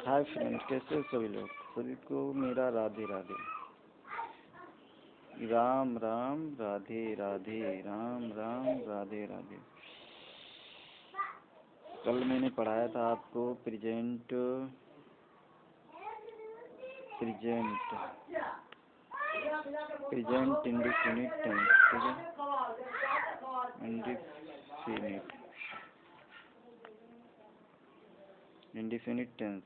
Hi friend, कैसे हो सभी लोग? सभी को मेरा राधे राधे। राम राम राधे राधे, राम राम राधे राधे। कल मैंने पढ़ाया था आपको प्रेजेंट इंडेफिनिट टेंस, ठीक है? इंडेफिनिट टेंस,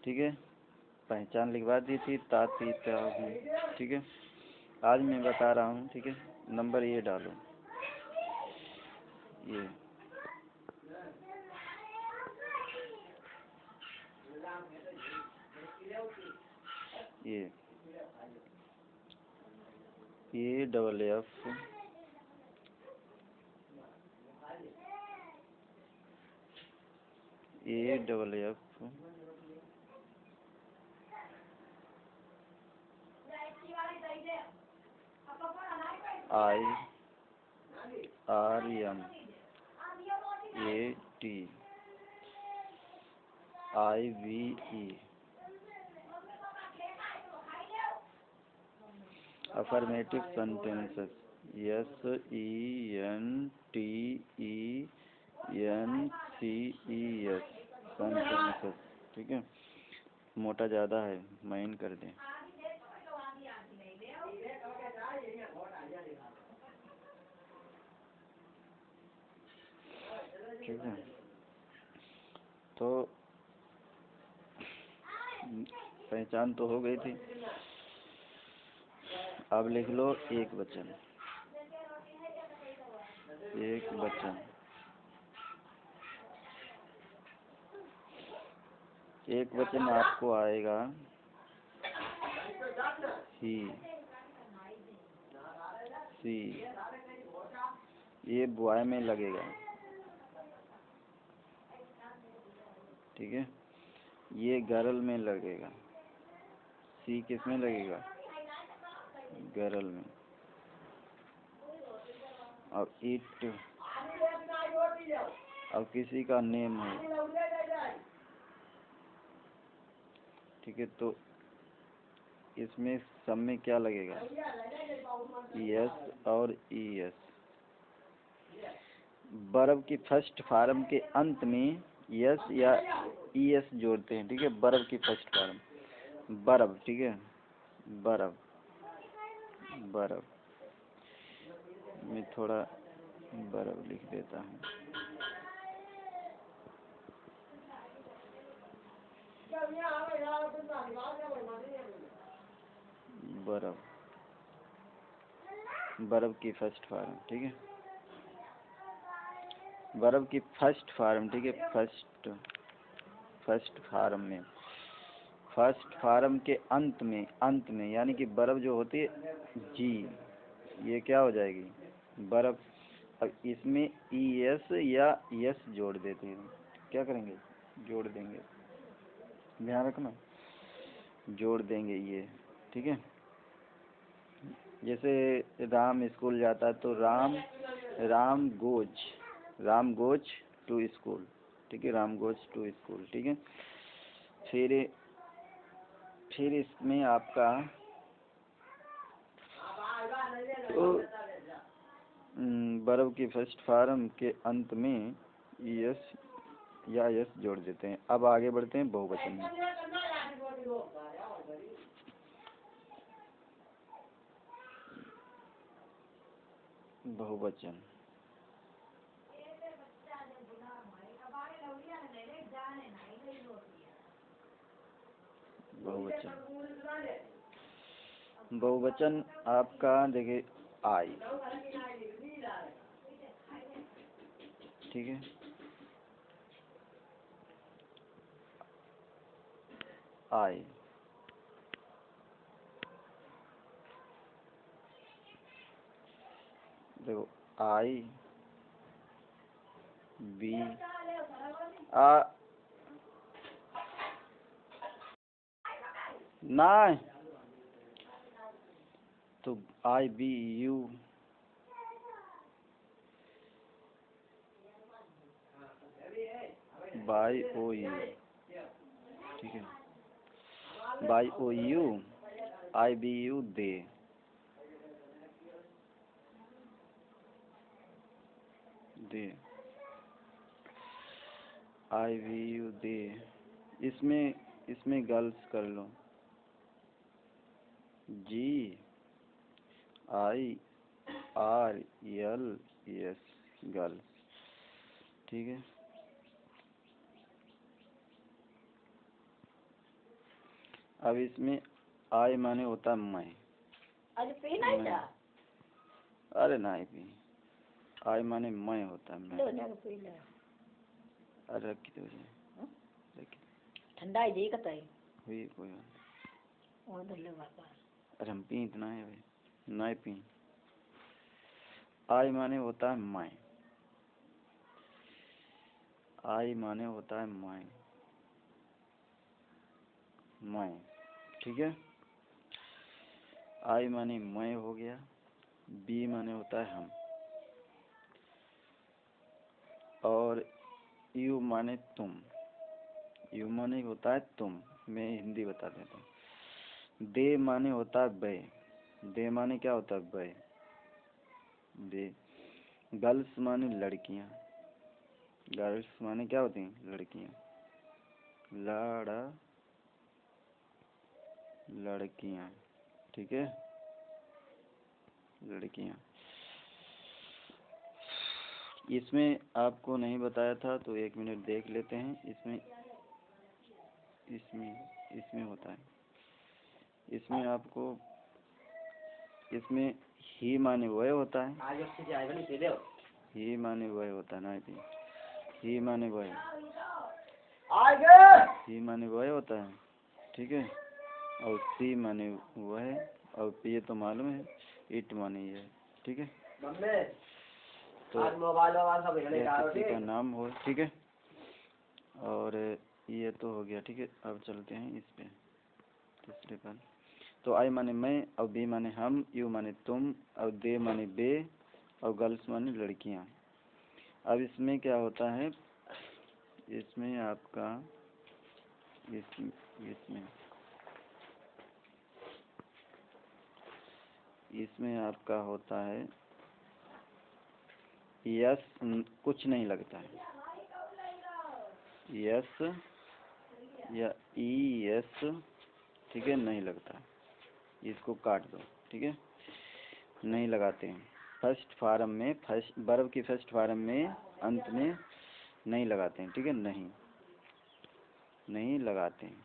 ठीक है? पहचान लिखवा दी थी ता ती ता हूँ, ठीक है? आज मैं बता रहा हूँ, ठीक है? नंबर ये डालो, ये double F I R M A T I V E affirmative sentences, S E N T E N C E S sentences, ठीक है? मोटा ज़्यादा है, माइन कर दें। ठीक है, तो पहचान तो हो गई थी। अब लिख लो एक वचन। एक वचन आपको आएगा ही, सी, ये बॉय में लगेगा, ठीक है? ये गर्ल में लगेगा, सी किस में लगेगा? गर्ल में। और इट, अब किसी का नेम है, ठीक है? तो इसमें सब में क्या लगेगा? एस और ई एस। वर्ब की फर्स्ट फॉर्म के अंत में यस या ई एस जोड़ते हैं, ठीक है? वर्ब की फर्स्ट फॉर्म, वर्ब, ठीक है? वर्ब मैं थोड़ा वर्ब लिख देता हूँ। वर्ब की फर्स्ट फॉर्म, ठीक है? वर्ब की फर्स्ट फॉर्म, ठीक है? फर्स्ट फॉर्म में, फर्स्ट फॉर्म के अंत में यानी कि वर्ब जो होती है जी, ये क्या हो जाएगी? वर्ब। अब इसमें ई एस या एस जोड़ देते हैं, क्या करेंगे? जोड़ देंगे, ध्यान रखना, जोड़ देंगे ये, ठीक है? जैसे राम स्कूल जाता है तो राम गोज टू स्कूल, ठीक है? राम गोज टू स्कूल, ठीक है? फिर इसमें आपका तो वर्ब की फर्स्ट फॉर्म के अंत में यस या यस जोड़ देते हैं। अब आगे बढ़ते हैं बहुवचन में। बहुवचन, बहुवचन आपका देखिए आई, ठीक है? आई, देखो आई बी आ ना, तो आई बी यू, बाई ओ यू, ठीक है, बाई O U, I B U दे, दे, आई वी यू दे। इसमें गर्ल्स कर लो, G I R L S, girls, ठीक है। अब इसमें आई माने होता है मैं, अरे नहीं भी, आई माने मैं होता है मैं, अरे रखी तो रखी ठंडा है जी कतई हुई कोई और धल्ले बाबा, अरे हम पी इतना है भाई, नहीं पी। आई माने होता है मैं, आई माने होता है मैं, ठीक है। आई माने मैं हो गया, बी माने होता है हम, और यू माने तुम, यू माने होता है तुम, मैं हिंदी बता देता हूँ। दे माने होता है वे, दे माने क्या होता है वे, दे। गर्ल्स माने लड़कियां, गर्ल्स माने क्या होती हैं लड़कियां, लड़कियां, ठीक है, लड़कियां। इसमें आपको नहीं बताया था तो 1 मिनट देख लेते हैं। इसमें होता है, इसमें आपको, इसमें ही माने वह होता है, ही माने वह होता है ना, ही माने वह, ही माने वह होता है, ठीक है। और सी माने वह, और ये तो मालूम है, इट माने ये, ठीक है। तो किसी का नाम हो, ठीक है। और ये तो हो गया, ठीक है। अब चलते हैं इस पे तीसरे पर। तो आई माने मैं, और बी माने हम, यू माने तुम, और दे माने बे, और गर्ल्स माने लड़कियां। अब इसमें क्या होता है, इसमें आपका इसमें आपका होता है यस, कुछ नहीं लगता है, यस या ई एस, ठीक है, नहीं लगता है, इसको काट दो, ठीक है, नहीं लगाते हैं। फर्स्ट फॉर्म में, फर्स्ट वर्ब की फर्स्ट फॉर्म में अंत में नहीं लगाते हैं, ठीक है, नहीं लगाते हैं,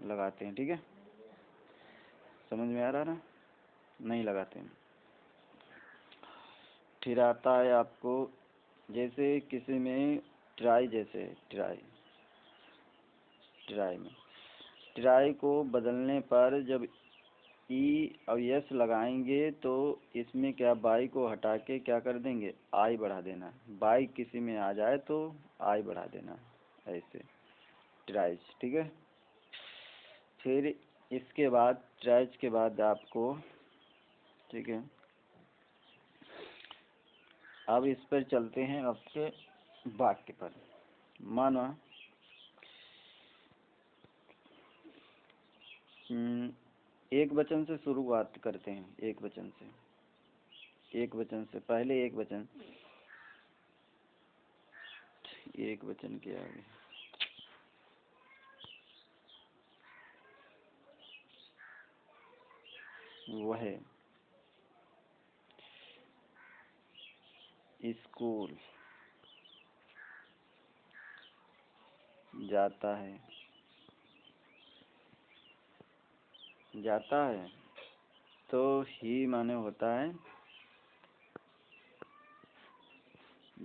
लगाते हैं, ठीक है, समझ में आ रहा ना, नहीं लगाते हैं। फिर आता है आपको, जैसे किसी में ट्राई, जैसे ट्राई में, ट्राई को बदलने पर जब ई और यस लगाएंगे तो इसमें क्या, बाई को हटा के क्या कर देंगे, आई बढ़ा देना। बाई किसी में आ जाए तो आई बढ़ा देना, ऐसे ट्राइज, ठीक है। फिर इसके बाद, ट्राइज के बाद आपको, ठीक है, अब इस पर चलते हैं आपके वाक्य पर। माना एक वचन से शुरुआत करते हैं, एक वचन से पहले एक वचन के आगे वह स्कूल जाता है, तो ही माने होता है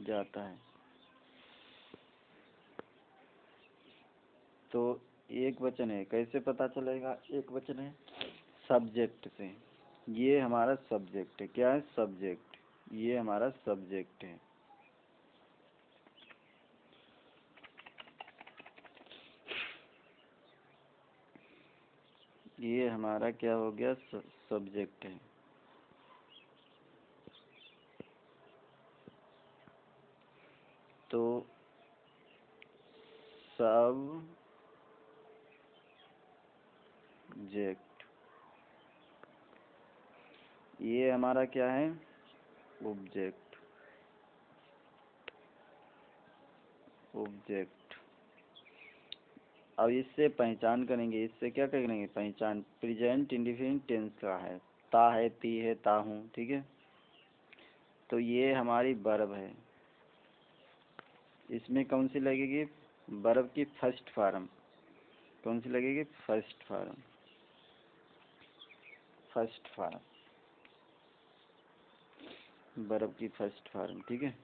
जाता है। तो एक वचन है, कैसे पता चलेगा एक वचन है, सब्जेक्ट से। ये हमारा सब्जेक्ट है, क्या है, सब्जेक्ट, ये हमारा सब्जेक्ट है। ये हमारा क्या हो गया, सब्जेक्ट है। तो सब्जेक्ट, ये हमारा क्या है, ऑब्जेक्ट। ऑब्जेक्ट। अब इससे पहचान करेंगे, इससे क्या करेंगे पहचान, प्रेजेंट इंडिफिनिट टेंस का है, ता है, ती है, ता हूँ, ठीक है। तो ये हमारी वर्ब है, इसमें कौन सी लगेगी, वर्ब की फर्स्ट फॉर्म। कौन सी लगेगी, first form. First form, verb की फर्स्ट फॉर्म, ठीक है।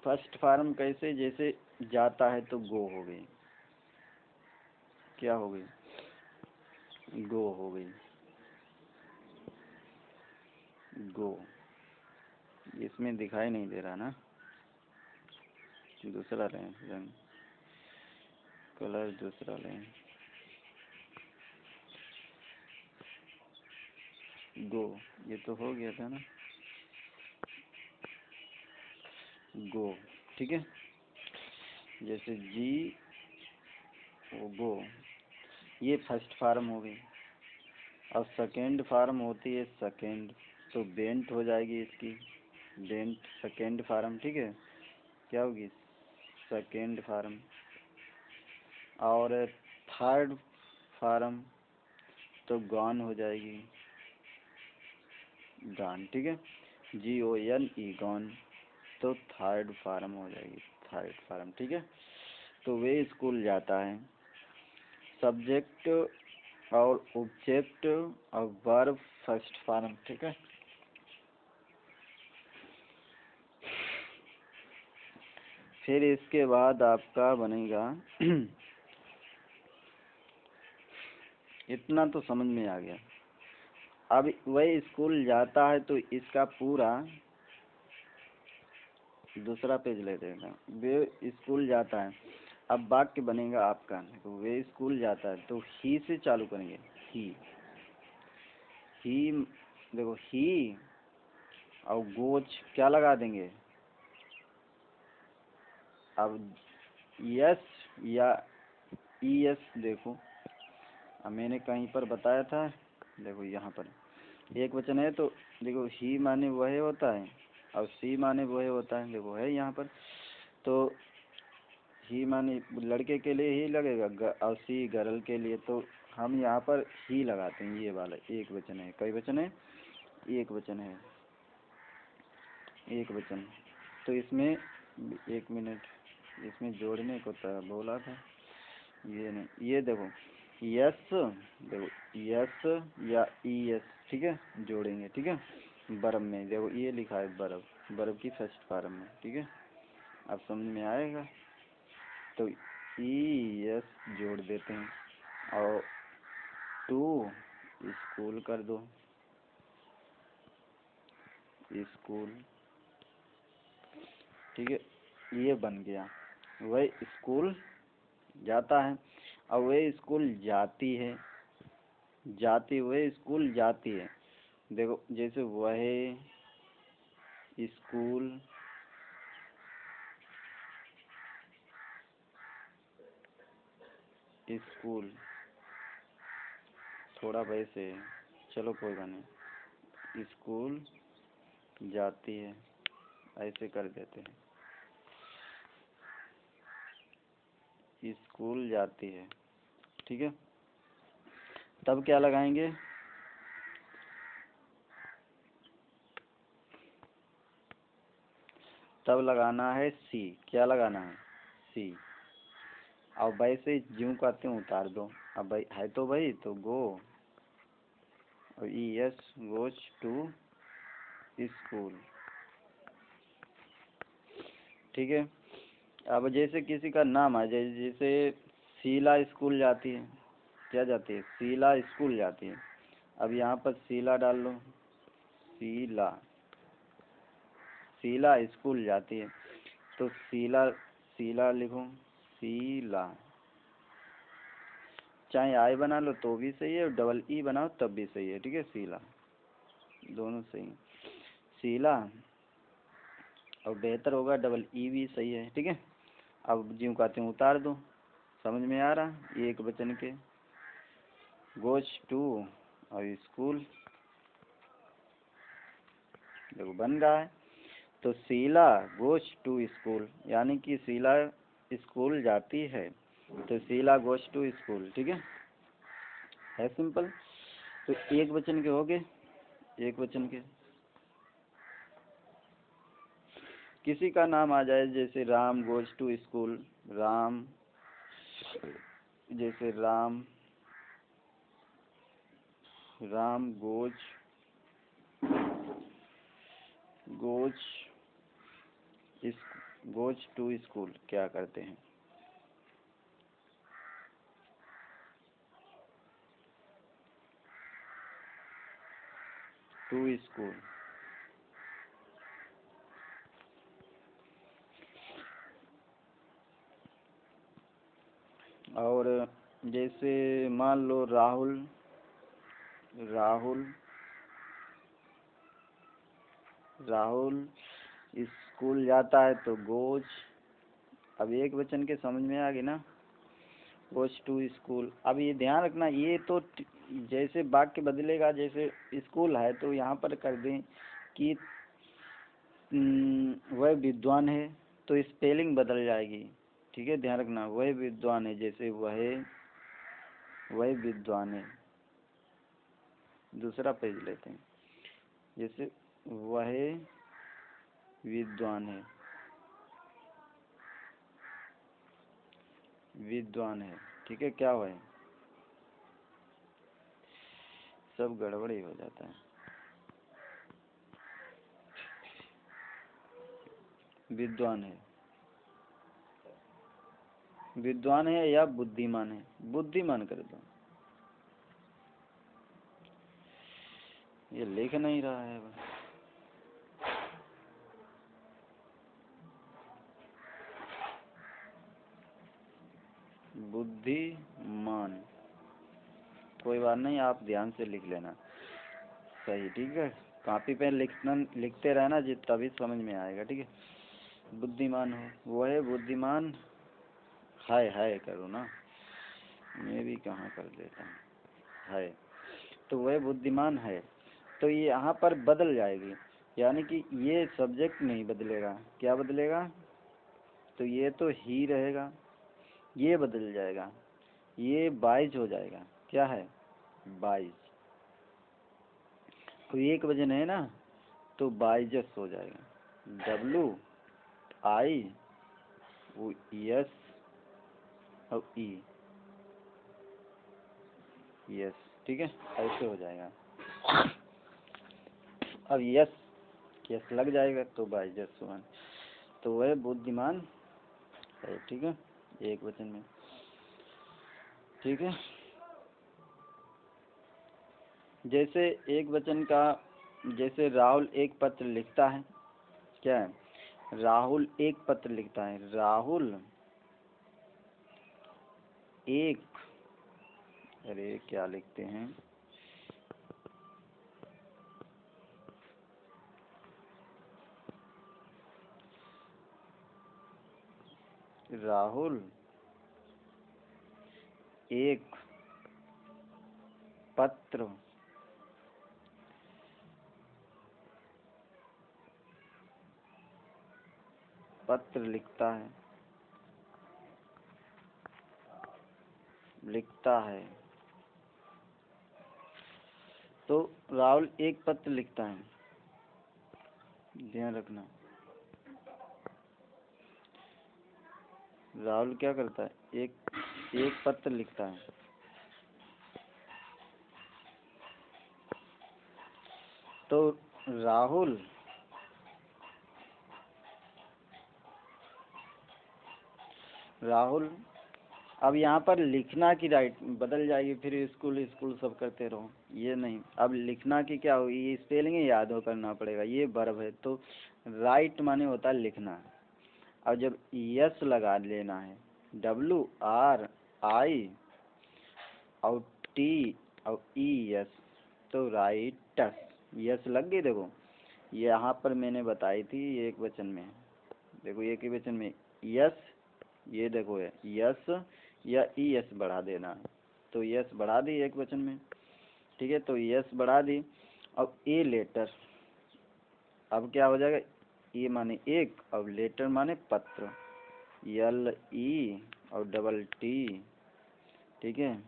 फर्स्ट फॉर्म कैसे, जैसे जाता है तो गो हो गई, क्या हो गई, गो हो गई, गो। इसमें दिखाई नहीं दे रहा ना, दूसरा लें रंग, कलर दूसरा लें। गो, ये तो हो गया था ना, गो, ठीक है। जैसे जी ओ गो, ये फर्स्ट फॉर्म हो गई। अब सेकेंड फॉर्म होती है सेकेंड, तो बेंट हो जाएगी इसकी, बेंट सेकेंड फॉर्म, ठीक है। क्या होगी, सेकेंड फॉर्म। और थर्ड फॉर्म तो गॉन हो जाएगी, गॉन, ठीक है। GONE गॉन, तो थर्ड फॉर्म हो जाएगी, थर्ड फॉर्म, ठीक है। तो वे स्कूल जाता है, सब्जेक्ट और ऑब्जेक्ट और वर्ब फर्स्ट फॉर्म, ठीक है। फिर इसके बाद आपका बनेगा इतना तो समझ में आ गया। अब वह स्कूल जाता है, तो इसका पूरा दूसरा पेज ले देगा, वे स्कूल जाता है। अब वाक्य बनेगा आपका, तो वे स्कूल जाता है, तो ही से चालू करेंगे, ही देखो, ही और गोच क्या लगा देंगे। अब यस या ES, देखो अब मैंने कहीं पर बताया था, देखो यहाँ पर एक वचन है, तो देखो ही माने वह होता है और सी माने वह होता है, देखो है यहाँ पर। तो ही माने लड़के के लिए ही लगेगा, और सी गर्ल के लिए, तो हम यहाँ पर ही लगाते हैं, ये वाला एक वचन है। कई वचन है, एक वचन है, एक वचन। तो इसमें एक मिनट, इसमें जोड़ने को तो बोला था, ये नहीं, ये देखो यस, देखो यस या ES, ठीक है, जोड़ेंगे, ठीक है। वर्ब में देखो ये लिखा है वर्ब, वर्ब की फर्स्ट फॉर्म में, ठीक है। अब समझ में आएगा, तो ES जोड़ देते हैं और टू स्कूल कर दो, स्कूल, ठीक है। ये बन गया, वह स्कूल जाता है और वह स्कूल जाती है, जाती, वह स्कूल जाती है। देखो जैसे वह स्कूल स्कूल, थोड़ा वैसे है, चलो कोई बात नहीं, स्कूल जाती है, ऐसे कर देते हैं, स्कूल जाती है, ठीक है। तब क्या लगाएंगे, तब लगाना है सी, क्या लगाना है, सी। अब वैसे ज्यों कहते हैं उतार दो, अब भाई है तो भाई, तो गो और ES गोज टू स्कूल, ठीक है। अब जैसे किसी का नाम आ जाए, जैसे शीला स्कूल जाती है, क्या जाती है, शीला स्कूल जाती है। अब यहाँ पर शीला डाल लो, शीला, शीला स्कूल जाती है, तो शीला, शीला लिखो, शीला, चाहे आई बना लो तो भी सही है, और डबल ई बनाओ तब भी सही है, ठीक है। शीला, दोनों सही है। शीला, और बेहतर होगा डबल ई भी सही है, ठीक है। अब ज्यों कहते हैं उतार दो, समझ में आ रहा। एक वचन के गोज टू और स्कूल, देखो बन रहा है। तो शीला गोज टू स्कूल, यानी कि शीला स्कूल जाती है, तो शीला गोज टू स्कूल, ठीक है सिंपल। तो एक वचन के हो गए, एक वचन के। किसी का नाम आ जाए, जैसे Ram goes to school, Ram, जैसे Ram, Ram goes goes to school, क्या करते हैं? To school. और जैसे मान लो राहुल, राहुल राहुल स्कूल जाता है, तो गोज, अब एक वचन के समझ में आ गई ना, गोज टू स्कूल। अब ये ध्यान रखना, ये तो जैसे वाक्य बदलेगा, जैसे स्कूल है तो यहाँ पर कर दें कि वह विद्वान है, तो स्पेलिंग बदल जाएगी, ठीक है, ध्यान रखना। वह विद्वान है, जैसे वह विद्वान है। दूसरा पेज लेते हैं, जैसे वह विद्वान है, विद्वान है, ठीक है। क्या हुआ है, सब गड़बड़ी हो जाता है। विद्वान है, विद्वान है या बुद्धिमान है, बुद्धिमान कर दो। ये लिख नहीं रहा है। बुद्धिमान, कोई बात नहीं, आप ध्यान से लिख लेना, सही, ठीक है। कॉपी पे लिखते रहना जी, तभी समझ में आएगा, ठीक है। बुद्धिमान हो, वह बुद्धिमान है करो ना, मैं भी कहाँ कर देता हूँ, है, तो वह बुद्धिमान है। तो ये यहाँ पर बदल जाएगी, यानी कि ये सब्जेक्ट नहीं बदलेगा, क्या बदलेगा? तो ये तो ही रहेगा, ये बदल जाएगा, ये 22 हो जाएगा, क्या है 22। तो एक वजन है ना, तो 22 हो जाएगा, WIS और E, यस, ठीक है, ऐसे हो जाएगा। अब यस लग जाएगा तो 22 हुआ, तो वह बुद्धिमान है, ठीक है, एक वचन में, ठीक है। जैसे एक वचन का, जैसे राहुल एक पत्र लिखता है, क्या है, राहुल एक पत्र लिखता है, राहुल एक, अरे क्या लिखते हैं, राहुल एक पत्र लिखता है। तो राहुल एक पत्र लिखता है, ध्यान रखना, राहुल क्या करता है, एक पत्र लिखता है। तो राहुल अब यहाँ पर लिखना की राइट बदल जाएगी, फिर स्कूल सब करते रहो, ये नहीं। अब लिखना की क्या होगी, ये स्पेलिंग याद हो करना पड़ेगा, ये वर्ब है, तो राइट माने होता है लिखना। अब जब यस लगा लेना है, WRI और टी और ई एस, तो राइटस, यस लग गई। देखो यहाँ पर मैंने बताई थी एक वचन में, देखो एक ही वचन में यस, ये देखो है यस या ई एस बढ़ा देना है, तो यस बढ़ा दी एक वचन में, ठीक है, तो यस बढ़ा दी। अब ए लेटर, अब क्या हो जाएगा, ए माने एक और लेटर माने पत्र, एल ई और डबल टी, ठीक है,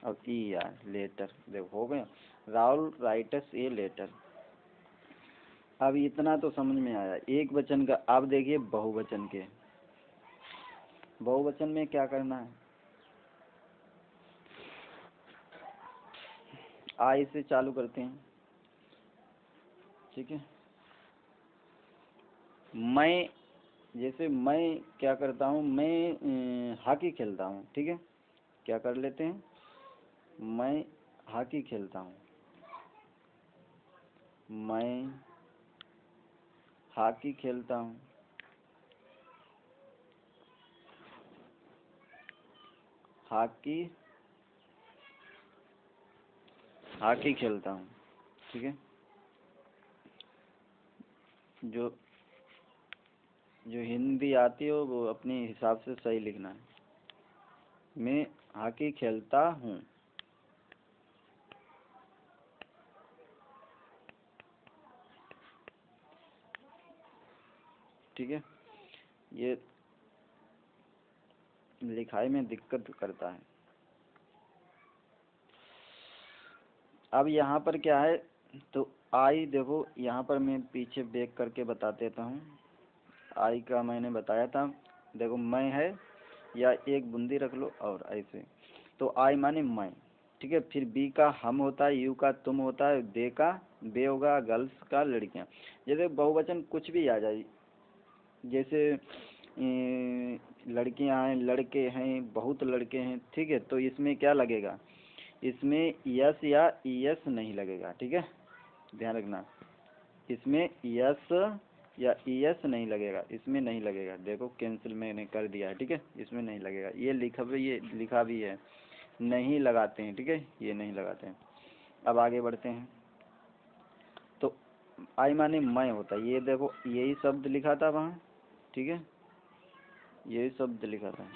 अब ई आर लेटर, देखो हो गया, राहुल राइटस ए लेटर। अब इतना तो समझ में आया एक वचन का। अब देखिए बहुवचन के, बहुवचन में क्या करना है, आई से चालू करते हैं, ठीक है। मैं, जैसे मैं क्या करता हूँ, मैं हॉकी खेलता हूँ, ठीक है, क्या कर लेते हैं, मैं हॉकी खेलता हूँ, मैं हॉकी खेलता हूँ, हॉकी हॉकी खेलता हूँ, ठीक है। जो जो हिंदी आती हो वो अपने हिसाब से सही लिखना है। मैं हॉकी खेलता हूँ, ठीक है, ये लिखाई में दिक्कत करता है। अब यहाँ पर क्या है, तो आई देखो यहाँ पर मैं पीछे बैक करके बता देता हूँ। आई का मैंने बताया था, देखो मैं है या एक बूंदी रख लो और ऐसे, तो आई माने मैं, ठीक है। फिर बी का हम होता है, यू का तुम होता है, दे का बे होगा, गर्ल्स का लड़कियां। जैसे बहुवचन कुछ भी आ जाए, जैसे लड़कियां हैं, लड़के हैं, बहुत लड़के हैं, ठीक है, तो इसमें क्या लगेगा, इसमें यस या ईएस नहीं लगेगा, ठीक है, ध्यान रखना, इसमें यस या ईएस नहीं लगेगा, इसमें नहीं लगेगा। देखो कैंसिल मैंने कर दिया है, ठीक है, इसमें नहीं लगेगा, ये लिखा भी है, नहीं लगाते हैं, ठीक है, ये नहीं लगाते हैं। अब आगे बढ़ते हैं, तो आई माने मैं होता है, ये देखो यही शब्द लिखा था वहाँ, ठीक है, यही शब्द लिखा था,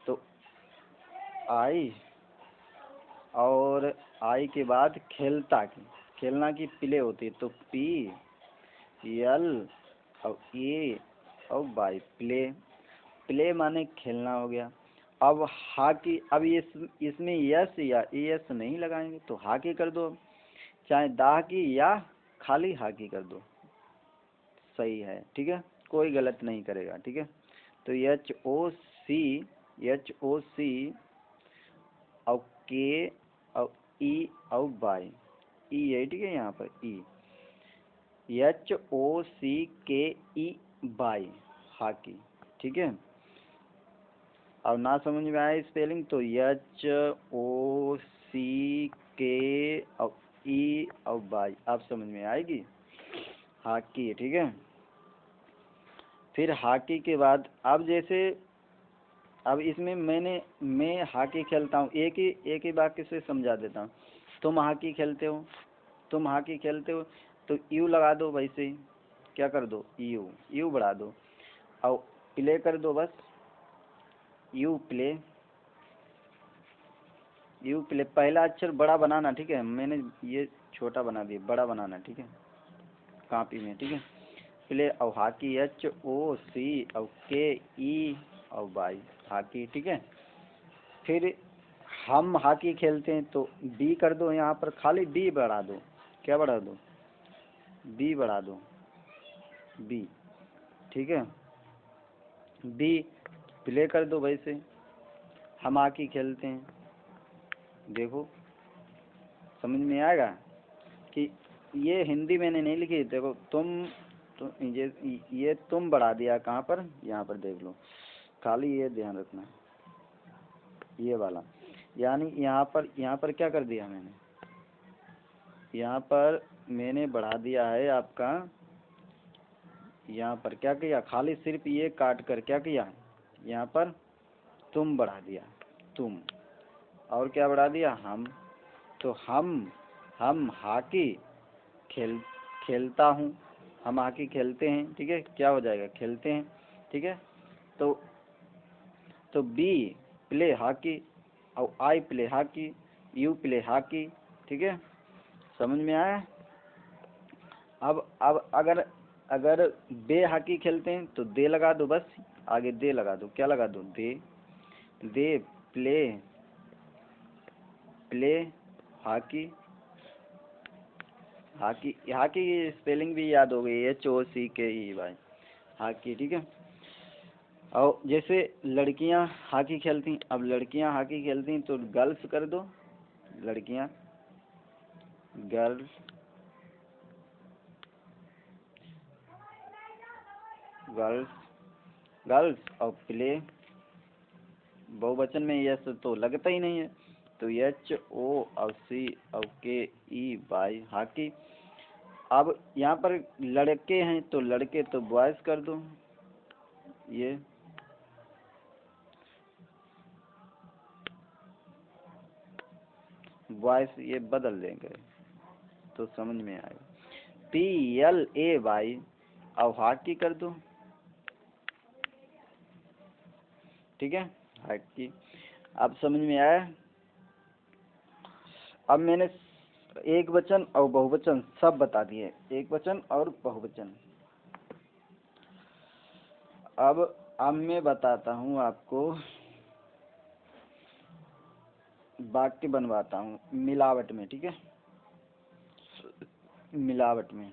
तो आई, और आई के बाद खेलता की, खेलना की प्ले होती है, तो पी एल और ए और बाई, प्ले, प्ले माने खेलना हो गया। अब हॉकी, अब इसमें यस या एस नहीं लगाएंगे, तो हॉकी कर दो, चाहे दाह की या खाली हॉकी कर दो, सही है, ठीक है, कोई गलत नहीं करेगा, ठीक है। तो एच ओ सी और के और ई और बाई, ई है, ठीक है, यहाँ पर ई, एच ओ सी के ई बाई, हॉकी, ठीक है। अब ना समझ में आए स्पेलिंग, तो एच ओ सी के और ई और बाई, अब समझ में आएगी, हॉकी, ठीक है। फिर हॉकी के बाद, अब जैसे, अब इसमें मैं हॉकी खेलता हूँ, एक ही वाक्य से समझा देता हूँ, तुम हॉकी खेलते हो, तुम हॉकी खेलते हो, तो यू लगा दो, वैसे ही क्या कर दो, यू बढ़ा दो, और प्ले कर दो, बस यू प्ले, यू प्ले, पहला अक्षर बड़ा बनाना, ठीक है, मैंने ये छोटा बना दिया, बड़ा बनाना, ठीक है, कॉपी में, ठीक है, प्ले और हॉकी, एच ओ सी और के ई और बाई, हॉकी, ठीक है। फिर हम हॉकी खेलते हैं, तो बी कर दो, यहाँ पर खाली बी बढ़ा दो, क्या बढ़ा दो, बी बढ़ा दो, बी, ठीक है, बी प्ले कर दो, वैसे हम हॉकी खेलते हैं, देखो समझ में आएगा कि ये हिंदी मैंने नहीं लिखी, देखो तो ये तुम बढ़ा दिया, कहाँ पर, यहाँ पर देख लो, खाली ये ध्यान रखना, ये वाला, यानी यहाँ पर क्या कर दिया मैंने, यहाँ पर मैंने बढ़ा दिया है आपका, यहाँ पर क्या किया, खाली सिर्फ ये काट कर क्या किया, यहाँ पर तुम बढ़ा दिया, तुम, और क्या बढ़ा दिया, हम। तो हम हॉकी खेलता हूँ, हम हॉकी खेलते हैं, ठीक है, क्या हो जाएगा, खेलते हैं, ठीक है। तो बी प्ले हॉकी, और I play hockey, you play hockey, ठीक है, समझ में आया। अब अगर दे हॉकी खेलते हैं तो दे लगा दो, बस आगे दे लगा दो, क्या लगा दो, they play hockey, hockey hockey की स्पेलिंग भी याद हो गई, HOCKE भाई, हॉकी, ठीक है। और जैसे लड़कियां हॉकी खेलती, अब लड़कियां हॉकी खेलती तो गर्ल्स कर दो, लड़कियां, गर्ल्स, गर्ल्स और प्ले, बहुवचन में यस तो लगता ही नहीं है, तो HOCKE हॉकी। अब यहाँ पर लड़के हैं तो लड़के तो बॉयज कर दो, ये बॉयज ये बदल देंगे तो समझ में आएगा। PLAY अब हॉकी कर दो, ठीक है, हॉकी। अब समझ में आया। अब मैंने एक वचन और बहुवचन सब बता दिए, एक वचन और बहुवचन। अब मैं बताता हूँ आपको, वाक्य बनवाता हूँ मिलावट में, ठीक है, मिलावट में।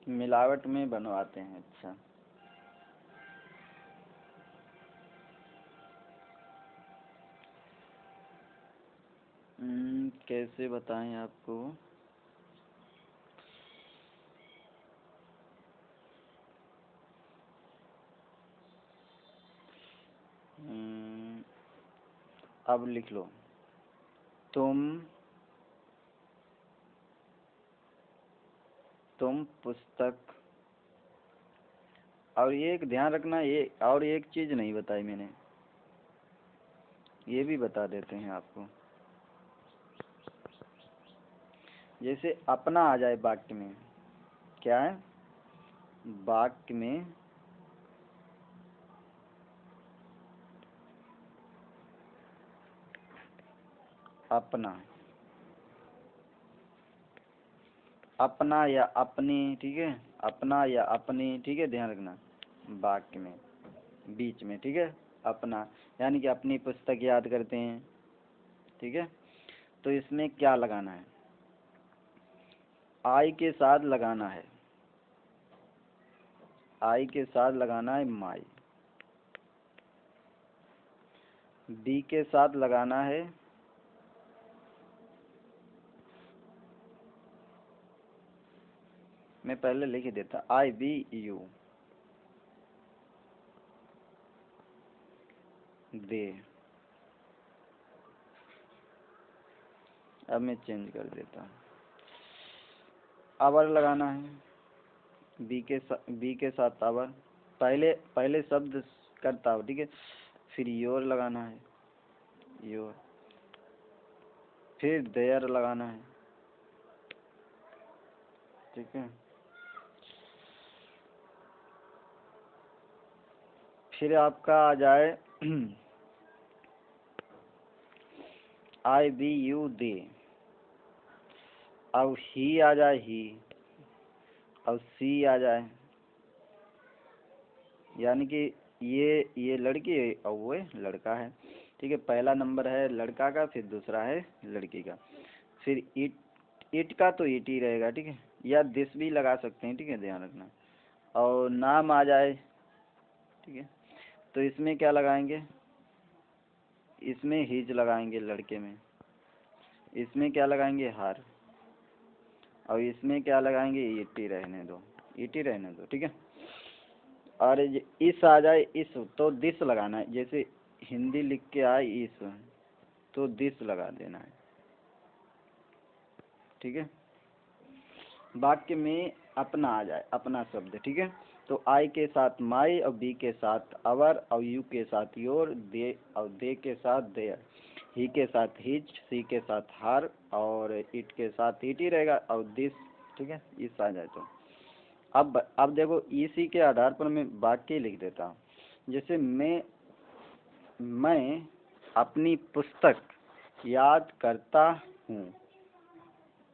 मिलावट में बनवाते हैं, अच्छा। कैसे बताएं आपको, अब लिख लो, तुम पुस्तक, और ये एक ध्यान रखना, ये और एक चीज नहीं बताई मैंने, ये भी बता देते हैं आपको। जैसे अपना आ जाए वाक्य में, क्या है, वाक्य में अपना या अपनी, ठीक है, अपना या अपनी, ठीक है, ध्यान रखना, वाक्य में बीच में, ठीक है, अपना यानी कि अपनी पुस्तक याद करते हैं, ठीक है। तो इसमें क्या लगाना है, आई के साथ लगाना है, आई के साथ लगाना है माई, बी के साथ लगाना है मैं पहले लिख देता, IBU दे, अब मैं चेंज कर देता हूँ, आवर लगाना है बी के साथ आवर, पहले शब्द करता हो, ठीक है, फिर योर लगाना है, योर, फिर देयर लगाना है, ठीक है, फिर आपका आ जाए IBU दे, अब ही आ जाए, ही, अब सी आ जाए, यानी कि ये लड़की है और वो लड़का है, ठीक है, पहला नंबर है लड़का का, फिर दूसरा है लड़की का, फिर इट का तो इट ही रहेगा, ठीक है, या दिस भी लगा सकते हैं, ठीक है, ध्यान रखना। और नाम आ जाए, ठीक है, तो इसमें क्या लगाएंगे, इसमें हिज लगाएंगे लड़के में, इसमें क्या लगाएंगे, हर, और इसमें क्या लगाएंगे, इट ही रहने दो, इट ही रहने दो, ठीक है। और इस आ जाए, इस तो दिस लगाना है, जैसे हिंदी लिख के आए इस, तो दिस लगा देना है, ठीक है। वाक्य में अपना आ जाए, अपना शब्द, ठीक है। तो आई के साथ माई, और बी के साथ अवर, और यू के साथ योर, दे के साथ देयर, ही के साथ हिज, सी के साथ हर, और इट के साथ इट ही रहेगा, और दिस, ठीक है, इस आ जाए तो। अब देखो इसी के आधार पर मैं वाक्य लिख देता हूँ। जैसे मैं अपनी पुस्तक याद करता हूँ।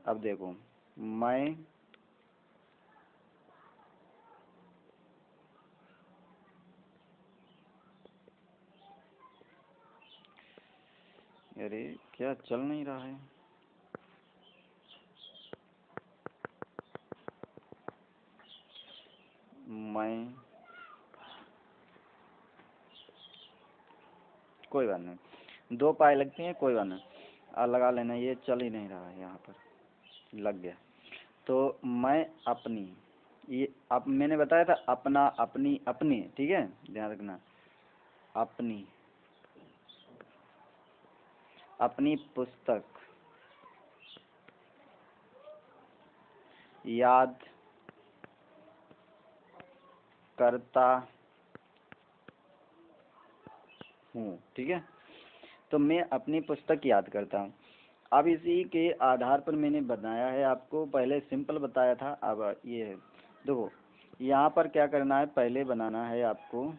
अब देखो मैं अरे क्या चल नहीं रहा है, मैं, कोई बात नहीं, दो पाए लगती हैं, कोई बात नहीं, लगा लेना, ये चल ही नहीं रहा है, यहाँ पर लग गया। तो मैं अपनी, ये अब मैंने बताया था अपना, अपनी, अपने, ठीक है, ध्यान रखना, अपनी पुस्तक याद करता हूँ, ठीक है। तो मैं अपनी पुस्तक याद करता हूँ। अब इसी के आधार पर मैंने बताया है आपको, पहले सिंपल बताया था, अब ये है। देखो यहाँ पर क्या करना है, पहले बनाना है आपको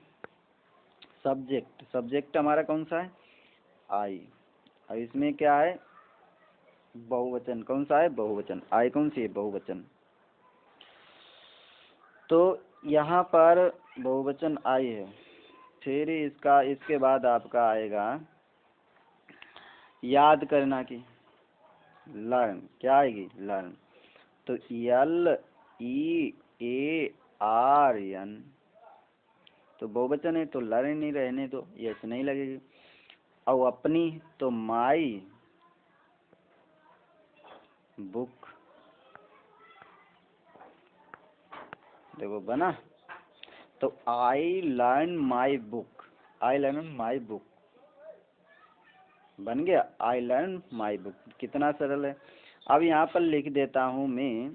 सब्जेक्ट। सब्जेक्ट हमारा कौन सा है, आई। और इसमें क्या है, बहुवचन। कौन सा है, बहुवचन। आई कौन सी है, बहुवचन। तो यहाँ पर बहुवचन आई है, फिर इसके बाद आपका आएगा याद करना की, लर्न। क्या आएगी, लर्न। तो LEARN, तो बहुवचन है तो लर्न नहीं रहने दो, यस नहीं लगेगी। और अपनी, तो माई बुक, देखो बना। तो I learn my book, I learn my book बन गया, आई लर्न माई बुक। कितना सरल है। अब यहाँ पर लिख देता हूँ मैं,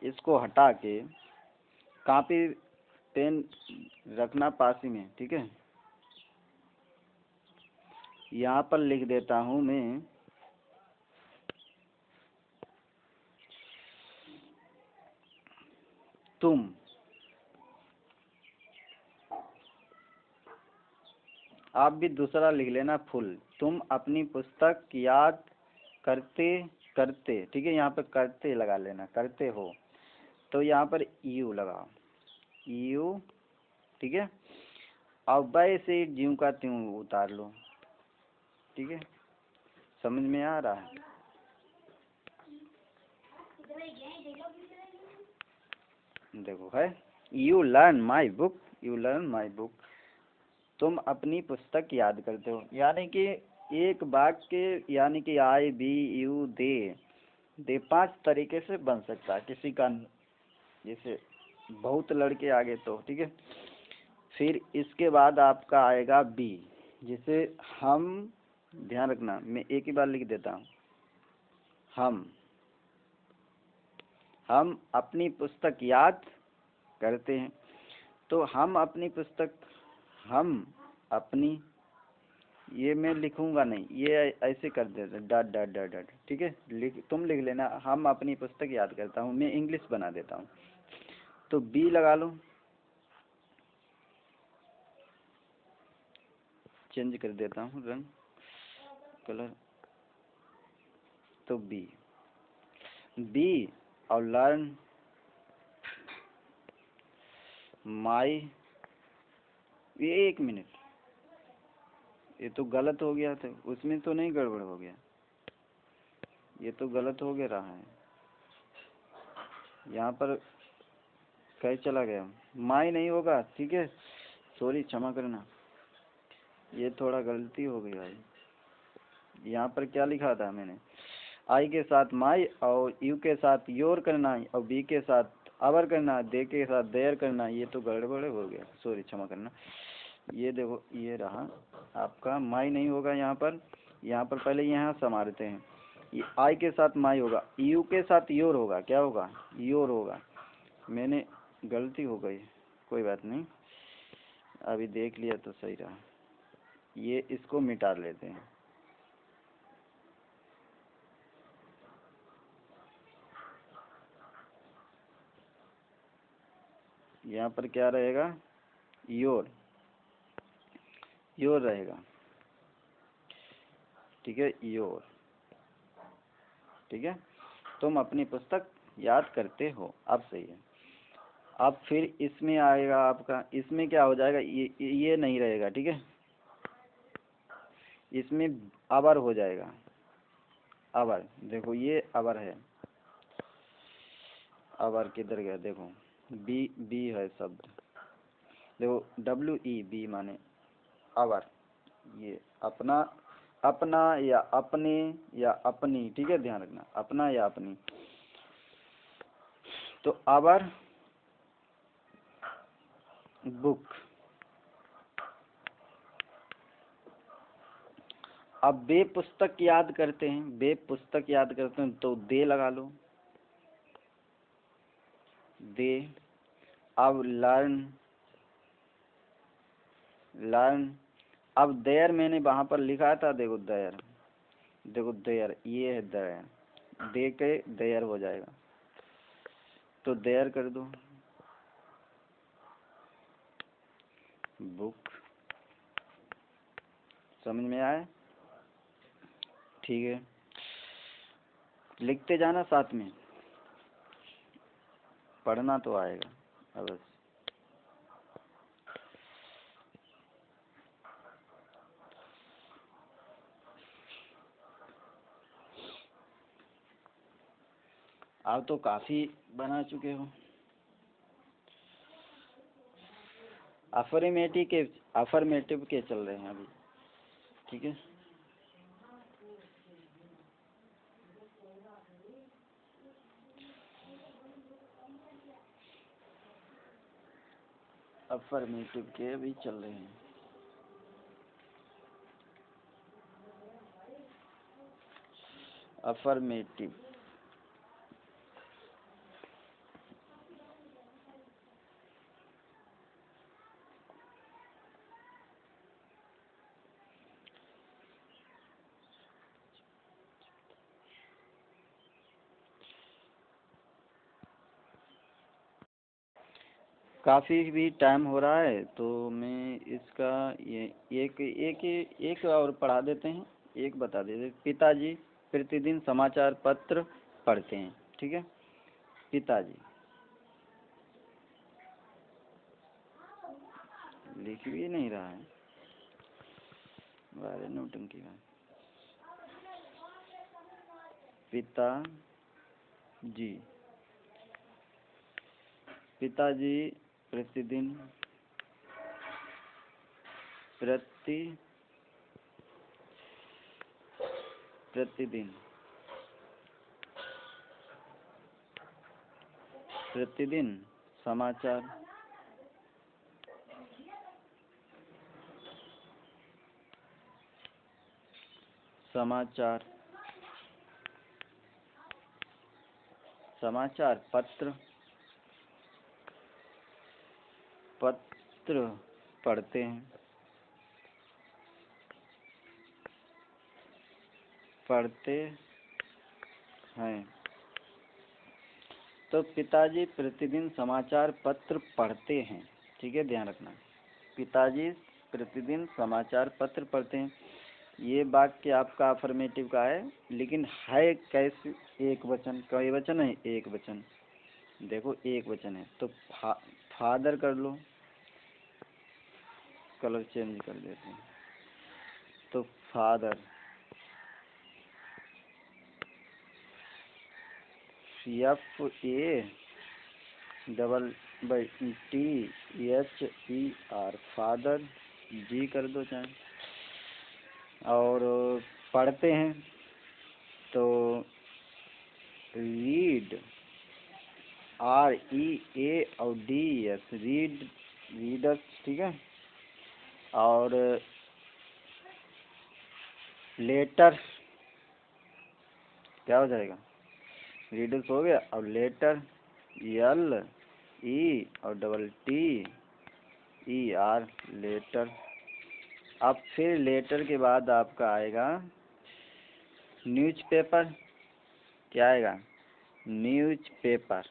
इसको हटा के, कॉपी पेन रखना पास ही में, ठीक है। यहाँ पर लिख देता हूँ मैं, तुम आप भी दूसरा लिख लेना फुल, तुम अपनी पुस्तक याद करते करते, ठीक है। यहाँ पे करते लगा लेना, करते हो, तो यहाँ पर यू लगाओ, यू, ठीक है। अब वैसे ज्यों का त्यों उतार लो, ठीक है। समझ में आ रहा है, देखो है, you learn my book, you learn my book, तुम अपनी पुस्तक याद करते हो। यानी कि एक वाक्य, यानी कि आई, बी, यू, दे 5 तरीके से बन सकता है किसी का, जैसे बहुत लड़के आगे तो, ठीक है। फिर इसके बाद आपका आएगा बी, जिसे हम, ध्यान रखना मैं एक ही बार लिख देता हूँ, हम अपनी पुस्तक याद करते हैं। तो हम अपनी पुस्तक, हम अपनी, ये मैं लिखूंगा नहीं, ये ऐसे कर देते डॉट डॉट डॉट डॉट, ठीक है। तुम लिख लेना, हम अपनी पुस्तक याद करता हूँ, मैं इंग्लिश बना देता हूँ। तो बी लगा लो, चेंज कर देता हूँ रंग, कलर। तो बी और लर्न माई, ये 1 मिनट, ये तो गलत हो गया था, उसमें तो नहीं गड़बड़ हो गया, ये तो गलत हो गया रहा है, यहाँ पर कहीं चला गया, माई नहीं होगा, ठीक है। सॉरी, क्षमा करना, ये थोड़ा गलती हो गई भाई। यहाँ पर क्या लिखा था मैंने, आई के साथ माई, और यू के साथ योर करना, और बी के साथ अवर करना, दे के साथ देयर करना, ये तो गड़बड़ हो गया, सॉरी क्षमा करना। ये देखो ये रहा आपका माई नहीं होगा यहाँ पर पहले यहाँ समारते हैं। ये आई के साथ माई होगा, यू के साथ योर होगा, क्या होगा योर होगा। मैंने गलती हो गई, कोई बात नहीं, अभी देख लिया तो सही रहा। ये इसको मिटा लेते हैं। यहाँ पर क्या रहेगा, योर योर रहेगा, ठीक है योर, ठीक है। तुम अपनी पुस्तक याद करते हो, अब सही है। अब फिर इसमें आएगा आपका, इसमें क्या हो जाएगा, ये नहीं रहेगा, ठीक है। इसमें अवर हो जाएगा, अवर, देखो ये अवर है, अवर किधर गया, देखो बी बी है शब्द, देखो WEB माने अवर, ये अपना, अपना या अपने या अपनी, ठीक है ध्यान रखना, अपना या अपनी। तो आवर बुक। अब वे पुस्तक याद करते हैं, वे पुस्तक याद करते हैं तो दे लगा लो, दे। अब लर्न, लर्न। अब देयर मैंने वहां पर लिखा था, देखो देयर, देखो देयर, ये है देयर, दे के देयर हो जाएगा, तो देयर कर दो, बुक। समझ में आया, ठीक है। लिखते जाना साथ में, पढ़ना तो आएगा अवश्य। आप तो काफी बना चुके हो। अफर्मेटिव के चल रहे हैं अभी, ठीक है। अफर्मेटिव के अभी चल रहे हैं। अफर्मेटिव, काफ़ी भी टाइम हो रहा है तो मैं इसका ये एक एक एक और पढ़ा देते हैं, एक बता देते। पिताजी प्रतिदिन समाचार पत्र पढ़ते हैं, ठीक है। पिताजी, लिख भी नहीं रहा है, बारे नौटंकी का। पिताजी, पिताजी प्रतिदिन, प्रतिदिन, प्रतिदिन समाचार समाचार समाचार पत्र पत्र पढ़ते हैं, पढ़ते हैं। तो पिताजी प्रतिदिन समाचार पत्र पढ़ते हैं, ठीक है ध्यान रखना। पिताजी प्रतिदिन समाचार पत्र पढ़ते हैं। ये वाक्य आपका अफर्मेटिव का है, लेकिन है कैसे, एक वचन, कई वचन है, एक वचन, देखो एक वचन है तो फादर कर लो, कलर चेंज कर देते हैं, तो फादर, FATTHER, फादर, जी कर दो चाहे। और पढ़ते हैं तो रीड, REA और DES, रीड, रीडर्स, ठीक है। और लेटर क्या हो जाएगा, रीडल्स हो गया। और लेटर L E और double T E R letter. अब फिर लेटर के बाद आपका आएगा न्यूज़पेपर। क्या आएगा, न्यूज़पेपर।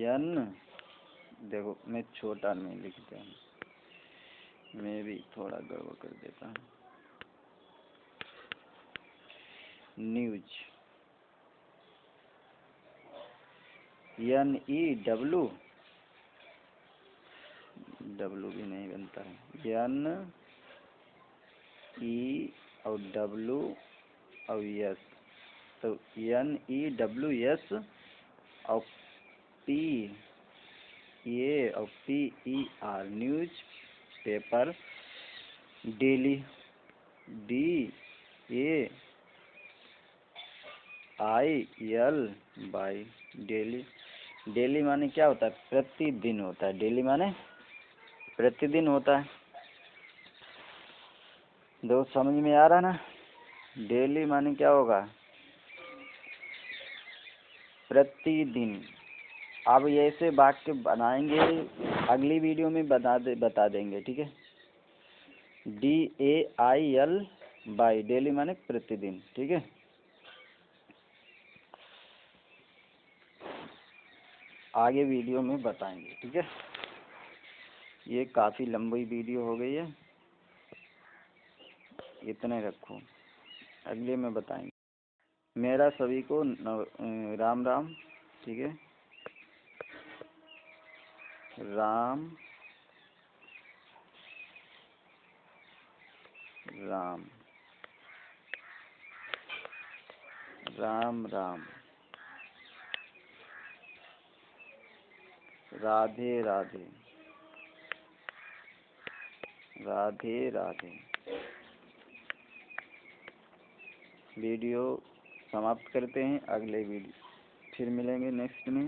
N, देखो मैं छोटा नहीं लिखता हूँ, मैं भी थोड़ा गड़बड़ कर देता हूँ। न्यूज NEW, डब्लू भी नहीं बनता है, NE और W और S, तो NEWS और PA और PER news paper. Daily DAIL by daily. Daily माने क्या होता है, प्रतिदिन होता है। डेली माने प्रतिदिन होता है। दो समझ में आ रहा ना, डेली माने क्या होगा, प्रतिदिन। अब ऐसे वाक्य बनाएंगे, अगली वीडियो में बता देंगे, ठीक है। DAIL बाई डेली माने प्रतिदिन, ठीक है। आगे वीडियो में बताएंगे, ठीक है। ये काफ़ी लंबी वीडियो हो गई है, इतने रखो, अगले में बताएंगे। मेरा सभी को राम राम, ठीक है। राम राम राम राम, राधे राधे, राधे राधे। वीडियो समाप्त करते हैं, अगले वीडियो फिर मिलेंगे नेक्स्ट में।